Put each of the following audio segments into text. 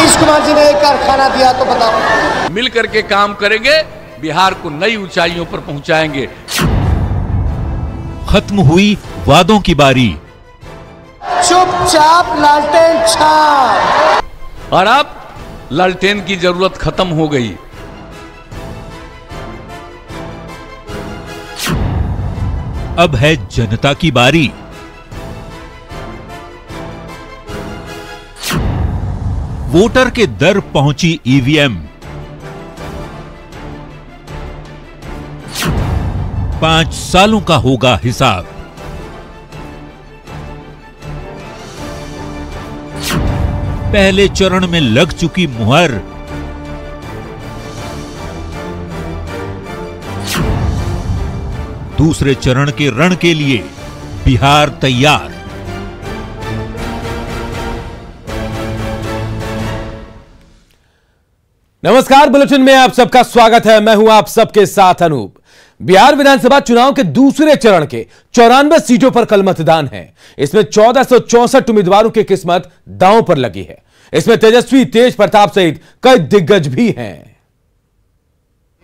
नीतीश कुमार जी ने एक कारखाना दिया तो बताओ। मिल करके काम करेंगे, बिहार को नई ऊंचाइयों पर पहुंचाएंगे। खत्म हुई वादों की बारी, चुपचाप लालटेन छाप, और अब लालटेन की जरूरत खत्म हो गई। अब है जनता की बारी। वोटर के दर पहुंची ईवीएम। 5 सालों का होगा हिसाब। पहले चरण में लग चुकी मुहर। दूसरे चरण के रण के लिए बिहार तैयार। नमस्कार, बुलेटिन में आप सबका स्वागत है। मैं हूं आप सबके साथ अनूप। बिहार विधानसभा चुनाव के दूसरे चरण के 94 सीटों पर कल मतदान है। इसमें 1464 उम्मीदवारों की किस्मत दांव पर लगी है। इसमें तेजस्वी, तेज प्रताप सहित कई दिग्गज भी हैं।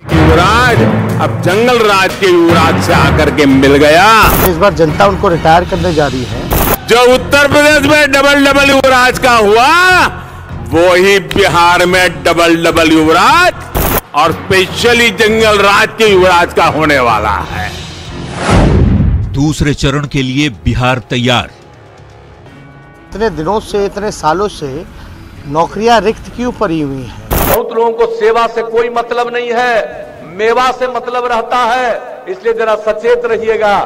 युवराज अब जंगल राज के युवराज से आकर के मिल गया। इस बार जनता उनको रिटायर करने जा रही है। जो उत्तर प्रदेश में डबल युवराज का हुआ, वो ही बिहार में डबल युवराज और स्पेशली जंगल राज के युवराज का होने वाला है। दूसरे चरण के लिए बिहार तैयार। इतने दिनों से, इतने सालों से नौकरियां रिक्त क्यों पड़ी हुई हैं? बहुत लोगों को सेवा से कोई मतलब नहीं है, मेवा से मतलब रहता है, इसलिए जरा सचेत रहिएगा।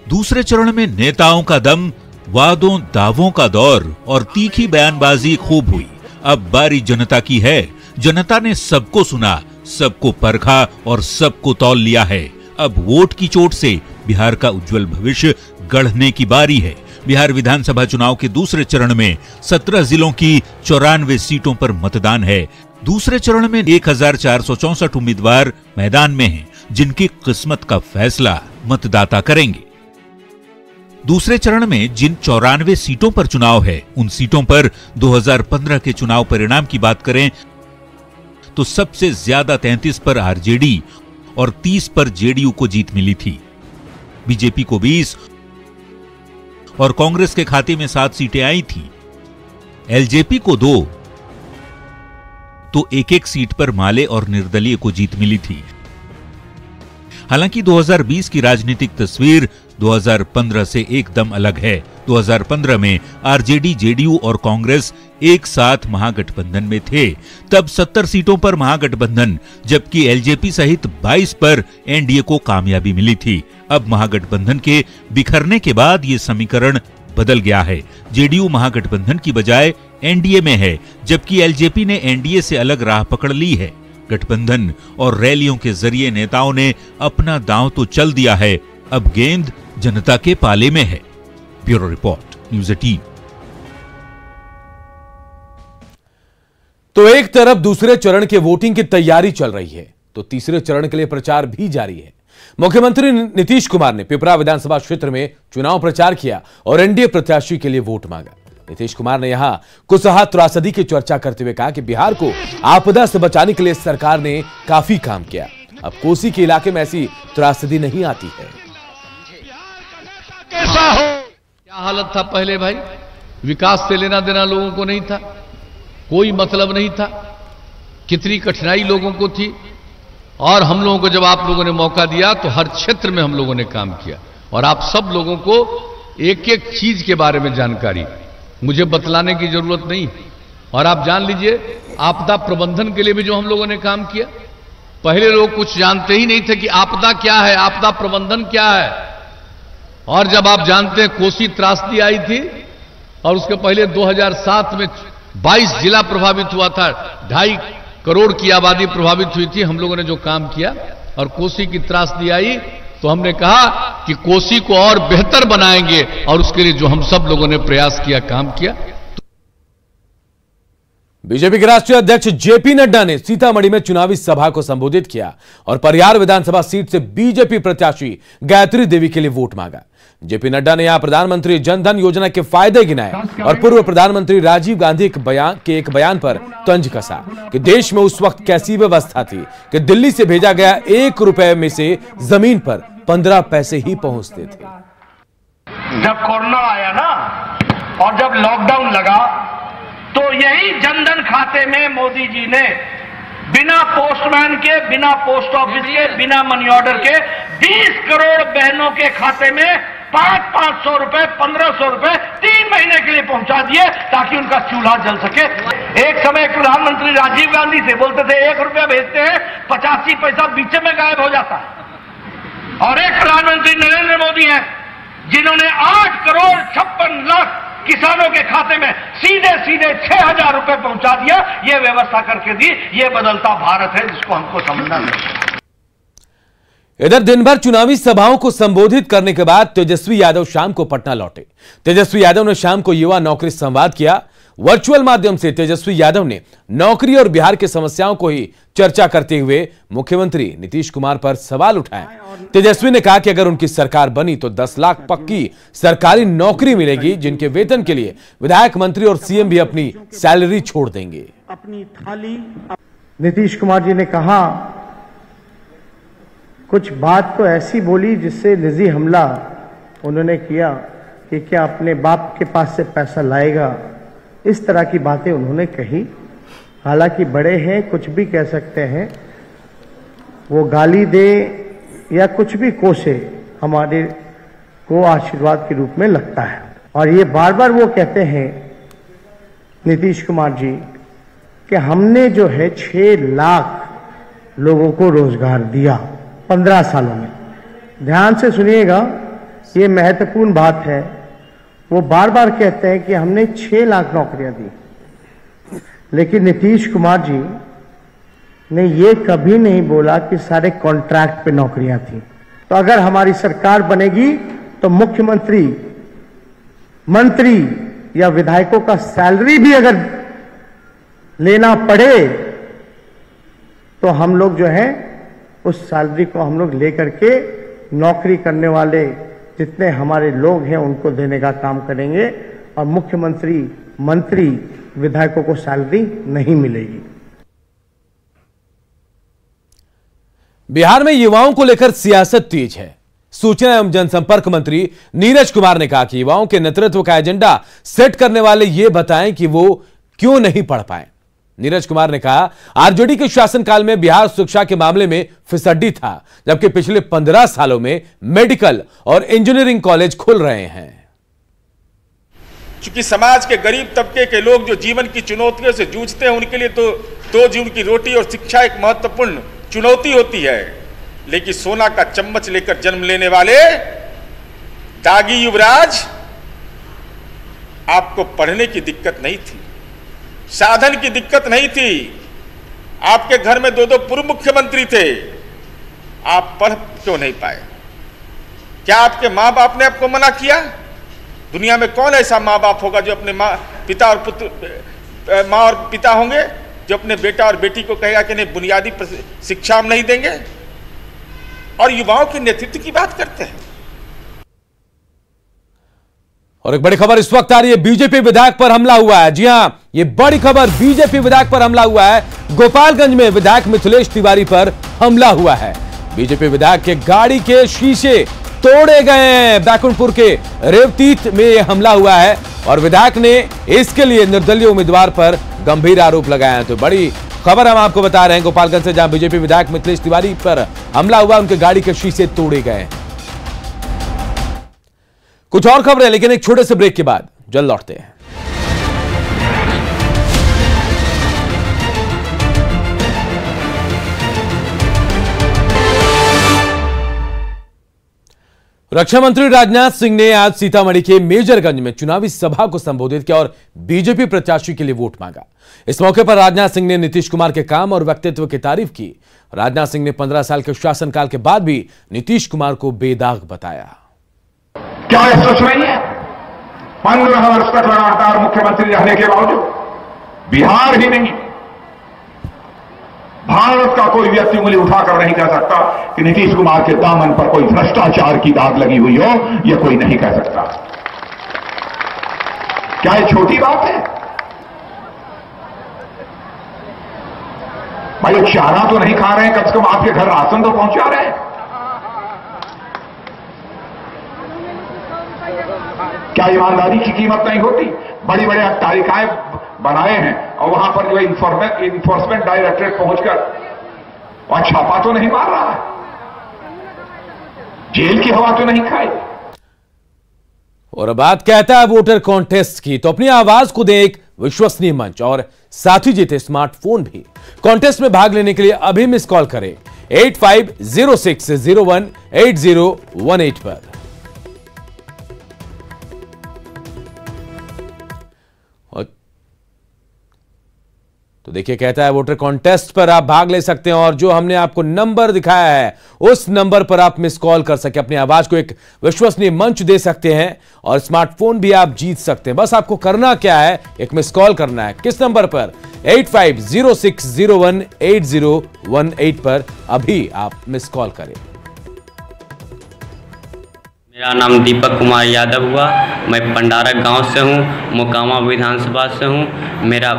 दूसरे चरण में नेताओं का दम, वादों दावों का दौर और तीखी बयानबाजी खूब हुई। अब बारी जनता की है। जनता ने सबको सुना, सबको परखा और सबको तौल लिया है। अब वोट की चोट से बिहार का उज्जवल भविष्य गढ़ने की बारी है। बिहार विधानसभा चुनाव के दूसरे चरण में 17 जिलों की 94 सीटों पर मतदान है। दूसरे चरण में 1464 उम्मीदवार मैदान में हैं, जिनकी किस्मत का फैसला मतदाता करेंगे। दूसरे चरण में जिन 94 सीटों पर चुनाव है, उन सीटों पर 2015 के चुनाव परिणाम की बात करें तो सबसे ज्यादा 33 पर आरजेडी और 30 पर जेडीयू को जीत मिली थी। बीजेपी को 20 और कांग्रेस के खाते में 7 सीटें आई थी। एलजेपी को 2 तो एक सीट पर माले और निर्दलीय को जीत मिली थी। हालांकि 2020 की राजनीतिक तस्वीर 2015 से एकदम अलग है। 2015 में आरजेडी, जेडीयू और कांग्रेस एक साथ महागठबंधन में थे। तब 70 सीटों पर महागठबंधन, जबकि एलजेपी सहित 22 पर एनडीए को कामयाबी मिली थी। अब महागठबंधन के बिखरने के बाद ये समीकरण बदल गया है। जेडीयू महागठबंधन की बजाय एनडीए में है, जबकि एलजेपी ने एनडीए से अलग राह पकड़ ली है। गठबंधन और रैलियों के जरिए नेताओं ने अपना दांव तो चल दिया है, अब गेंद जनता के पाले में है। Bureau report, news 18। तो एक तरफ दूसरे चरण के वोटिंग की तैयारी चल रही है, तो तीसरे चरण के लिए प्रचार भी जारी है। मुख्यमंत्री नीतीश कुमार ने पिपरा विधानसभा क्षेत्र में चुनाव प्रचार किया और एनडीए प्रत्याशी के लिए वोट मांगा। नीतीश कुमार ने यहां कुसहा त्रासदी की चर्चा करते हुए कहा कि बिहार को आपदा से बचाने के लिए सरकार ने काफी काम किया। अब कोसी के इलाके में ऐसी त्रासदी नहीं आती है। क्या हालत था पहले भाई, विकास से लेना देना लोगों को नहीं था, कोई मतलब नहीं था, कितनी कठिनाई लोगों को थी। और हम लोगों को जब आप लोगों ने मौका दिया तो हर क्षेत्र में हम लोगों ने काम किया। और आप सब लोगों को एक एक चीज के बारे में जानकारी मुझे बतलाने की जरूरत नहीं। और आप जान लीजिए, आपदा प्रबंधन के लिए भी जो हम लोगों ने काम किया, पहले लोग कुछ जानते ही नहीं थे कि आपदा क्या है, आपदा प्रबंधन क्या है। और जब आप जानते हैं कोसी त्रासदी आई थी और उसके पहले 2007 में 22 जिला प्रभावित हुआ था, 2.5 करोड़ की आबादी प्रभावित हुई थी। हम लोगों ने जो काम किया और कोसी की त्रासदी आई तो हमने कहा कि कोसी को और बेहतर बनाएंगे और उसके लिए जो हम सब लोगों ने प्रयास किया, काम किया। बीजेपी के राष्ट्रीय अध्यक्ष जेपी नड्डा ने सीतामढ़ी में चुनावी सभा को संबोधित किया और परिहार विधानसभा सीट से बीजेपी प्रत्याशी गायत्री देवी के लिए वोट मांगा। जेपी नड्डा ने यहां प्रधानमंत्री जनधन योजना के फायदे गिनाए और पूर्व प्रधानमंत्री राजीव गांधी के एक बयान पर तंज कसा कि देश में उस वक्त कैसी व्यवस्था थी कि दिल्ली से भेजा गया 1 रुपए में से जमीन पर 15 पैसे ही पहुंचते थे। जब कोरोना आया ना और जब लॉकडाउन लगा तो यही जनधन खाते में मोदी जी ने बिना पोस्टमैन के, बिना पोस्ट ऑफिस के, बिना मनी ऑर्डर के 20 करोड़ बहनों के खाते में 500 रुपए, 1500 रुपए 3 महीने के लिए पहुंचा दिए ताकि उनका चूल्हा जल सके। एक समय प्रधानमंत्री राजीव गांधी से बोलते थे 1 रुपया भेजते हैं 85 पैसा बीच में गायब हो जाता है। और एक प्रधानमंत्री नरेंद्र मोदी हैं जिन्होंने 8 करोड़ 56 लाख किसानों के खाते में सीधे 6000 रुपए पहुंचा दिया। ये व्यवस्था करके दी। ये बदलता भारत है जिसको हमको समझना चाहिए। इधर दिन भर चुनावी सभाओं को संबोधित करने के बाद तेजस्वी यादव शाम को पटना लौटे। तेजस्वी यादव ने शाम को युवा नौकरी संवाद किया। वर्चुअल माध्यम से तेजस्वी यादव ने नौकरी और बिहार की समस्याओं को ही चर्चा करते हुए मुख्यमंत्री नीतीश कुमार पर सवाल उठाए। तेजस्वी ने कहा कि अगर उनकी सरकार बनी तो 10 लाख पक्की सरकारी नौकरी मिलेगी, जिनके वेतन के लिए विधायक, मंत्री और सीएम भी अपनी सैलरी छोड़ देंगे। अपनी थाली नीतीश कुमार जी ने कहा, कुछ बात तो ऐसी बोली जिससे निजी हमला उन्होंने किया कि क्या अपने बाप के पास से पैसा लाएगा, इस तरह की बातें उन्होंने कही। हालांकि बड़े हैं, कुछ भी कह सकते हैं, वो गाली दे या कुछ भी कोसे हमारे को आशीर्वाद के रूप में लगता है। और ये बार बार वो कहते हैं नीतीश कुमार जी कि हमने जो है 6 लाख लोगों को रोजगार दिया 15 सालों में। ध्यान से सुनिएगा, ये महत्वपूर्ण बात है। वो बार बार कहते हैं कि हमने 6 लाख नौकरियां दी, लेकिन नीतीश कुमार जी ने ये कभी नहीं बोला कि सारे कॉन्ट्रैक्ट पे नौकरियां थी। तो अगर हमारी सरकार बनेगी तो मुख्यमंत्री, मंत्री या विधायकों का सैलरी भी अगर लेना पड़े तो हम लोग जो है उस सैलरी को हम लोग लेकर के नौकरी करने वाले जितने हमारे लोग हैं उनको देने का काम करेंगे। और मुख्यमंत्री, मंत्री, विधायकों को सैलरी नहीं मिलेगी। बिहार में युवाओं को लेकर सियासत तेज है। सूचना एवं जनसंपर्क मंत्री नीरज कुमार ने कहा कि युवाओं के नेतृत्व का एजेंडा सेट करने वाले ये बताएं कि वो क्यों नहीं पढ़ पाए। नीरज कुमार ने कहा, आरजेडी के शासनकाल में बिहार शिक्षा के मामले में फिसड्डी था, जबकि पिछले 15 सालों में मेडिकल और इंजीनियरिंग कॉलेज खुल रहे हैं। क्योंकि समाज के गरीब तबके के लोग जो जीवन की चुनौतियों से जूझते हैं, उनके लिए तो 2 जीवन की रोटी और शिक्षा एक महत्वपूर्ण चुनौती होती है। लेकिन सोना का चम्मच लेकर जन्म लेने वाले दागी युवराज, आपको पढ़ने की दिक्कत नहीं थी, साधन की दिक्कत नहीं थी। आपके घर में 2 पूर्व मुख्यमंत्री थे, आप पढ़ क्यों नहीं पाए? क्या आपके मां बाप ने आपको मना किया? दुनिया में कौन ऐसा मां बाप होगा जो अपने मां और पिता होंगे जो अपने बेटा और बेटी को कहेगा कि नहीं, बुनियादी शिक्षा हम नहीं देंगे? और युवाओं के नेतृत्व की बात करते हैं। और एक बड़ी खबर इस वक्त आ रही है, बीजेपी विधायक पर हमला हुआ है। जी हां, ये बड़ी खबर, बीजेपी विधायक पर हमला हुआ है। गोपालगंज में विधायक मिथिलेश तिवारी पर हमला हुआ है। बीजेपी विधायक के गाड़ी के शीशे तोड़े गए हैं। बैकुंठपुर के रेवतीत में यह हमला हुआ है और विधायक ने इसके लिए निर्दलीय उम्मीदवार पर गंभीर आरोप लगाए हैं। तो बड़ी खबर हम आपको बता रहे हैं गोपालगंज से, जहां बीजेपी विधायक मिथिलेश तिवारी पर हमला हुआ, उनके गाड़ी के शीशे तोड़े गए। कुछ और खबरें, लेकिन एक छोटे से ब्रेक के बाद जल्द लौटते हैं। रक्षा मंत्री राजनाथ सिंह ने आज सीतामढ़ी के मेजरगंज में चुनावी सभा को संबोधित किया और बीजेपी प्रत्याशी के लिए वोट मांगा। इस मौके पर राजनाथ सिंह ने नीतीश कुमार के काम और व्यक्तित्व की तारीफ की। राजनाथ सिंह ने 15 साल के शासनकाल के बाद भी नीतीश कुमार को बेदाग बताया। क्या यह सोच रही है 15 वर्ष तक लगातार मुख्यमंत्री रहने के बावजूद बिहार ही नहीं, भारत का कोई व्यक्ति उंगली उठाकर नहीं कह सकता कि नीतीश कुमार के दामन पर कोई भ्रष्टाचार की दाग लगी हुई हो, यह कोई नहीं कह सकता। क्या ये छोटी बात है? भाई चारा तो नहीं खा रहे हैं, कम से कम आपके घर राशन तो पहुंचा रहे हैं। क्या ईमानदारी की कीमत नहीं होती? बड़ी बड़ी तालिकाएं बनाए हैं और वहां पर जो इन्फोर्समेंट डायरेक्टरेट पहुंचकर वहां छापा तो नहीं मार रहा है, जेल की हवा तो नहीं खाई। और बात कहता है वोटर कॉन्टेस्ट की, तो अपनी आवाज को दे एक विश्वसनीय मंच और साथी जीते स्मार्टफोन भी। कॉन्टेस्ट में भाग लेने के लिए अभी मिस कॉल करें 8506018018 पर। तो देखिए, कहता है वोटर कॉन्टेस्ट पर आप भाग ले सकते हैं और जो हमने आपको नंबर दिखाया है उस नंबर पर आप मिस कॉल कर सके, अपनी आवाज को एक विश्वसनीय मंच दे सकते हैं और स्मार्टफोन भी आप जीत सकते हैं। बस आपको करना क्या है, एक मिस कॉल करना है। किस नंबर पर? 8506018018 पर अभी आप मिस कॉल करें। मेरा नाम दीपक कुमार यादव हुआ, मैं पंडारक गांव से हूं, मोकामा विधानसभा से हूं। मेरा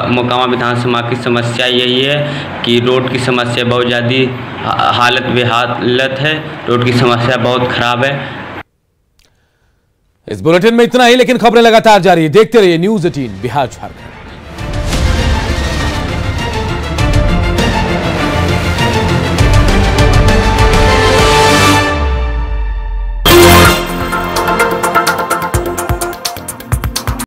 मोकामा विधानसभा की समस्या यही है कि रोड की समस्या बहुत ज़्यादा हालत बेहालत है, रोड की समस्या बहुत खराब है। इस बुलेटिन में इतना ही, लेकिन खबरें लगातार जारी है। देखते रहिए न्यूज़ 18 बिहार झारखंड।